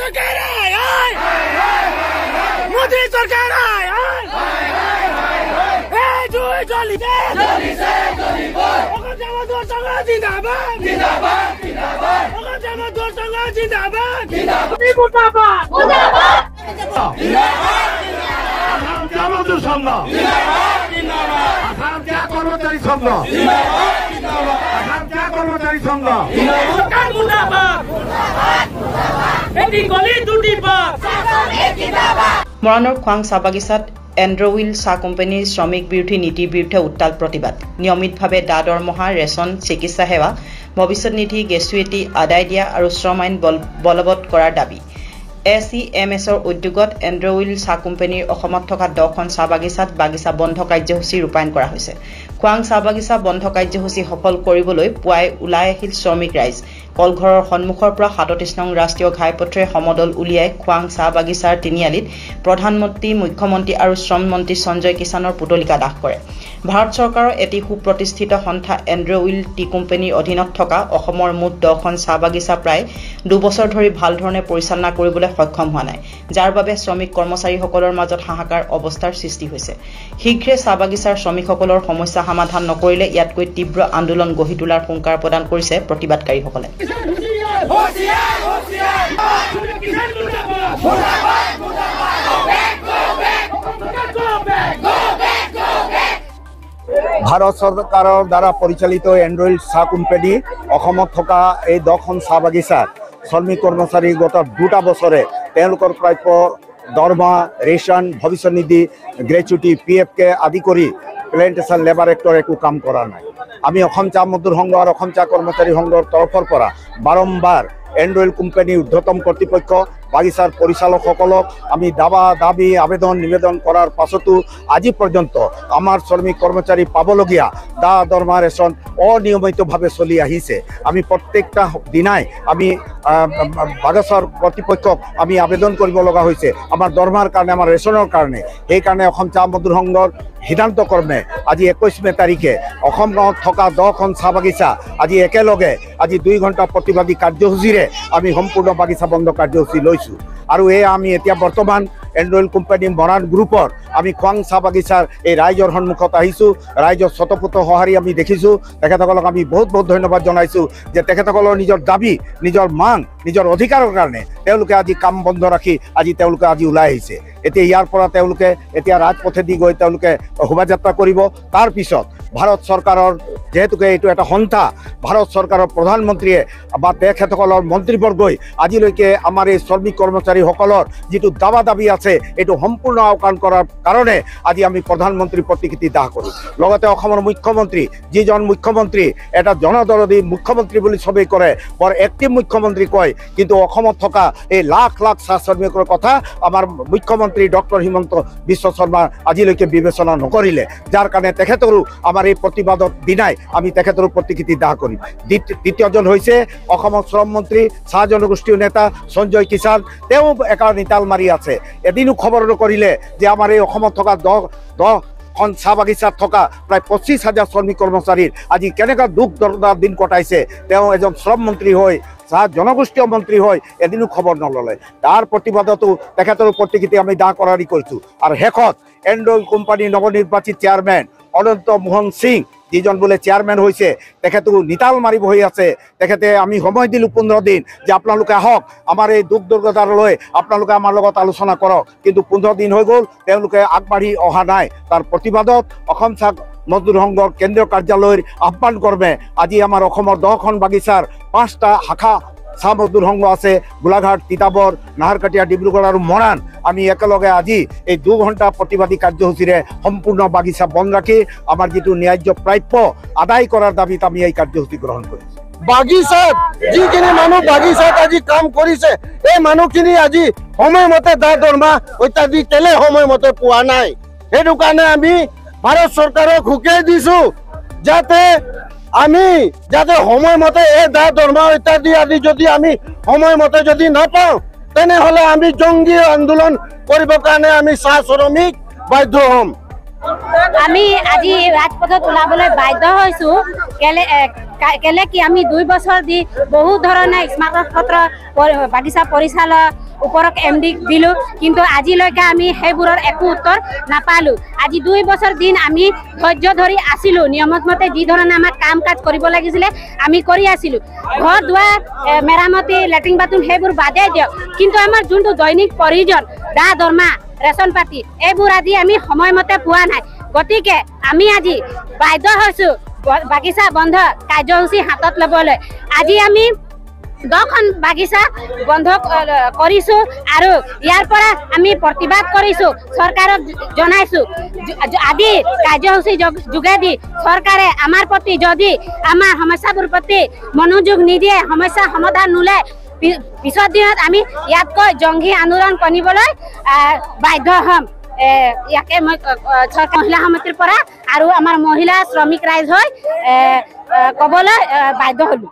सरकार मोदी सरकार कर्मचारी संघ कर्मचारी संघ মৰাণৰ খোৱাং চাহ বাগিচাত এন্ড্ৰউইল চাহ কোম্পানীৰ শ্ৰমিক বিৰোধী নীতিৰ বিৰুদ্ধে উত্তাল প্ৰতিবাদ নিয়মিতভাৱে দা দৰমহা ৰেচন চিকিৎসা সেৱা ভৱিষ্যত নিধি গ্ৰেচুইটি আদায় দিয়া আৰু শ্ৰম আইন বলবৎ কৰাৰ দাবী SEMSৰ উদ্যোগত এন্ড্ৰউইল চাহ কোম্পানীৰ অসমত থকা 10খন চাহ বাগিচাত বাগিচা বন্ধ কাৰ্যসূচী ৰূপায়ণ কৰা হৈছে খোৱাং চাহ বাগিচা বন্ধ কাৰ্যসূচী সফল কৰিবলৈ পুৱাই ওলাই আহিল শ্ৰমিক ৰাইজ কলঘৰৰ সন্মুখৰ পৰা 37 নং ৰাষ্ট্ৰীয় ঘাইপথৰে সমদল উলিয়াই খোৱাং চাহ বাগিচাৰ তিনিআলিত প্ৰধানমন্ত্ৰী মুখ্যমন্ত্ৰী আৰু শ্ৰম মন্ত্ৰী সঞ্জয় কিষাণৰ পুতলিকা দাহ কৰে ভাৰত চৰকাৰৰ এটি সুপ্ৰতিষ্ঠিত সংস্থা এন্ড্ৰউইল টি কোম্পানীৰ অধীনত থকা অসমৰ মুঠ 10খন চাহ বাগিচা প্ৰায় 2 বছৰ ধৰি ভাল ধৰণে পৰিচালনা কৰিবলৈ সক্ষম হোৱা নাই যাৰ বাবে শ্ৰমিক কৰ্মচাৰীসকলৰ মাজত হাহাকাৰ অৱস্থাৰ সৃষ্টি হৈছে শীঘ্ৰে চাহ বাগিচাৰ শ্ৰমিকসকলৰ সমস্যা সমাধান নকৰিলে ইয়াতকৈ তীব্ৰ আন্দোলন গঢ়ি তোলাৰ হুংকাৰ প্ৰদান কৰিছে প্ৰতিবাদকাৰীসকলে ভাৰত চৰকাৰৰ দ্বাৰা পৰিচালিত এন্ড্ৰউইল চাহ কোম্পানী অসমত থকা এই 10খন চাহ বাগিচাত শ্ৰমিক কৰ্মচাৰী গত 2টা বছৰে তেওঁলোকৰ প্ৰাপ্য দৰমহা ৰেচন ভৱিষ্যত নিধি গ্ৰেচুইটি PFকে আদি কৰি প্লেণ্টেশ্যন লেবাৰ এক্টৰ একো কাম কৰা নাই আমি অসম চাহ মজদুৰ সংঘ আৰু অসম চাহ কৰ্মচাৰী সংঘৰ তৰফৰ পৰা বাৰম্বাৰ এন্ড্ৰউইল কোম্পানীৰ ঊৰ্ধ্বতম কৰ্তৃপক্ষ বাগিচাৰ পৰিচালকসকলক আমি দাবী আবেদন নিবেদন কৰাৰ পাছতো আজি পৰ্যন্ত আমাৰ শ্ৰমিক কৰ্মচাৰী পাবলগীয়া দা দৰমহা ৰেচন অনিয়মিতভাৱে চলি আহিছে আমি প্ৰত্যেকটা দিনাই আমি বাগিচাৰ কৰ্তৃপক্ষক আমি আবেদন কৰিব লগা হৈছে আমাৰ দৰমহাৰ কাৰণে আমাৰ ৰেচনৰ কাৰণে সেইকাৰণে অসম চাহ মজদুৰ সংঘৰ সিদ্ধান্ত ক্ৰমে আজি 21 মে তাৰিখে অসমত থকা 10খন চাহ বাগিচা আজি একেলগে আজি 2 ঘণ্টা প্ৰতিবাদী কাৰ্যসূচীৰে আমি সম্পূৰ্ণ বাগিচা বন্ধ কাৰ্যসূচী লৈছো আৰু এই আমি এতিয়া বৰ্তমান এন্ড্ৰউইল কোম্পানী মৰাণ গ্ৰুপৰ আমি খোৱাং চাহ বাগিচাৰ এই ৰাইজৰ সন্মুখত আহিছোঁ ৰাইজৰ স্বতঃপূত সঁহাৰি আমি দেখিছোঁ তেখেতসকলক আমি বহুত ধন্যবাদ জনাইছোঁ যে তেখেতসকলৰ নিজৰ দাবী নিজৰ মান নিজৰ অধিকাৰৰ কাৰণে তেওঁলোকে আজি কাম বন্ধ ৰাখি আজি তেওঁলোকে আজি ওলাই আহিছে এতিয়া ইয়াৰ পৰা তেওঁলোকে এতিয়া ৰাজপথেদি গৈ তেওঁলোকে শোভাযাত্ৰা কৰিব তাৰ পিছত ভাৰত চৰকাৰৰ যেহেতুকে এইটো এটা সংস্থা ভাৰত চৰকাৰৰ প্ৰধানমন্ত্ৰীয়ে বা তেখেতসকলৰ মন্ত্ৰীবৰ্গই আজিলৈকে আমাৰ এই শ্ৰমিক কৰ্মচাৰীসকলৰ যিটো দাবী আছে এইটো সম্পূৰ্ণ আওকাণ কৰাৰ কাৰণে আজি আমি প্ৰধানমন্ত্ৰী প্ৰতিকৃতি দাহ কৰোঁ লগতে অসমৰ মুখ্যমন্ত্ৰী যিজন মুখ্যমন্ত্ৰী এটা জনদৰদী মুখ্যমন্ত্ৰী বুলি সবেই কৰে বৰ এক্টিভ মুখ্যমন্ত্ৰী কয় কিন্তু অসমত থকা এই লাখ লাখ চাহ শ্ৰমিকৰ কথা আমাৰ মুখ্যমন্ত্ৰী ডক্টৰ হিমন্ত বিশ্ব শৰ্মা আজিলৈকে বিবেচনা নকৰিলে যাৰ কাৰণে তেখেতৰো আমাৰ এই প্ৰতিবাদত দিনাই আমি তেখেতৰ প্ৰতিকৃতি দাহ কৰিম দ্বিতীয়জন হৈছে অসমৰ শ্ৰম মন্ত্ৰী চাহ জনগোষ্ঠীৰ নেতা সঞ্জয় কিষাণ তেওঁ একাৰ নিতাল মাৰি আছে এদিনো খবৰ নকৰিলে যে আমাৰ এই অসমত থকা 10খন চাহ বাগিচাত থকা প্ৰায় 25,000 শ্ৰমিক কৰ্মচাৰীৰ আজি কেনেকুৱা দুখ দৰ্দাৰ দিন কটাইছে তেওঁ এজন শ্ৰম মন্ত্ৰী হৈ চাহ জনগোষ্ঠীয় মন্ত্ৰী হৈ এদিনো খবৰ নললে তাৰ প্ৰতিবাদতো তেখেতৰ প্ৰতিকৃতি আমি দাহ কৰাৰি কৰিছোঁ আৰু শেষত এন্ড্ৰউইল কোম্পানীৰ নৱনিৰ্বাচিত চেয়াৰমেন অনন্ত মোহন সিং যিজন বোলে চেয়াৰমেন হৈছে তেখেতো নিতাল মাৰি বহি আছে তেখেতে আমি সময় দিলোঁ 15 দিন যে আপোনালোকে আহক আমাৰ এই দুখ দুৰ্গতালৈ আপোনালোকে আমাৰ লগত আলোচনা কৰক কিন্তু 15 দিন হৈ গ'ল তেওঁলোকে আগবাঢ়ি অহা নাই তাৰ প্ৰতিবাদত অসম চাহ মজদুৰ সংঘৰ কেন্দ্ৰীয় কাৰ্যালয়ৰ আহ্বান কৰ্মে আজি আমাৰ অসমৰ 10খন বাগিচাৰ 5টা শাখা চাহ মজদুৰ সংঘ আছে গোলাঘাট তিতাবৰ নাহৰকটীয়া ডিব্ৰুগড় আৰু মৰাণ আমি একেলগে আজি এই 2 ঘণ্টা প্ৰতিবাদী কাৰ্যসূচীৰে সম্পূৰ্ণ বাগিচা বন্ধ ৰাখি আমাৰ যিটো ন্যায্য প্ৰাপ্য আদায় কৰাৰ দাবীত আমি এই কাৰ্যসূচী গ্ৰহণ কৰিছোঁ বাগিচাত যিখিনি মানুহ বাগিচাত আজি কাম কৰিছে এই মানুহখিনি আজি সময়মতে দা দৰমহা ইত্যাদি কেলে সময়মতে পোৱা নাই সেইটো কাৰণে আমি ভাৰত চৰকাৰক হুকিয়াই দিছোঁ যাতে সময়মতে এই দা দৰমহা ইত্যাদি আদি যদি আমি সময়মতে যদি নাপাওঁ তেনেহ'লে আমি জংগী আন্দোলন কৰিবৰ কাৰণে আমি চাহ শ্ৰমিক বাধ্য হ'ম আমি আজি ৰাজপথত ওলাবলৈ বাধ্য হৈছোঁ কেলে কি আমি 2 বছৰ দি বহু ধৰণে স্মাৰক পত্ৰ বাগিচা পৰিচালক ওপৰক MD দিলো কিন্তু আজিলৈকে আমি সেইবোৰৰ একো উত্তৰ নাপালো আজি 2 বছৰ দিন আমি ধৈৰ্য ধৰি আছিলো নিয়মত মতে যি ধৰণে আমাক কাম কাজ কৰিব লাগিছিলে আমি কৰি আছিলো ঘৰ দুৱাৰ মেৰামতি লেট্ৰিন বাথৰুম সেইবোৰ বাদে দিয়ক কিন্তু আমাৰ যোনটো দৈনিক প্ৰয়োজন দা দৰমহা ৰেচন পাতি এইবোৰ আজি আমি সময়মতে পোৱা নাই গতিকে আমি আজি বাধ্য হৈছো বাগিচা বন্ধ কাৰ্যসূচী হাতত ল'বলৈ আজি আমি 10খন বাগিচা বন্ধ কৰিছো আৰু ইয়াৰ পৰা আমি প্ৰতিবাদ কৰিছো চৰকাৰক জনাইছো আদি কাৰ্যসূচী যোগেদি চৰকাৰে আমাৰ প্ৰতি যদি আমাৰ সমস্যাবোৰ প্ৰতি মনোযোগ নিদিয়ে সমস্যা সমাধান নোলায় পিছৰ দিনত আমি ইয়াতকৈ জংঘী আন্দোলন কৰিবলৈ বাধ্য হ'ম ইয়াকে মই চৰকাৰ মহিলা সমিতিৰ পৰা আৰু আমাৰ মহিলা শ্ৰমিক ৰাইজ হৈ ক'বলৈ বাধ্য হ'লো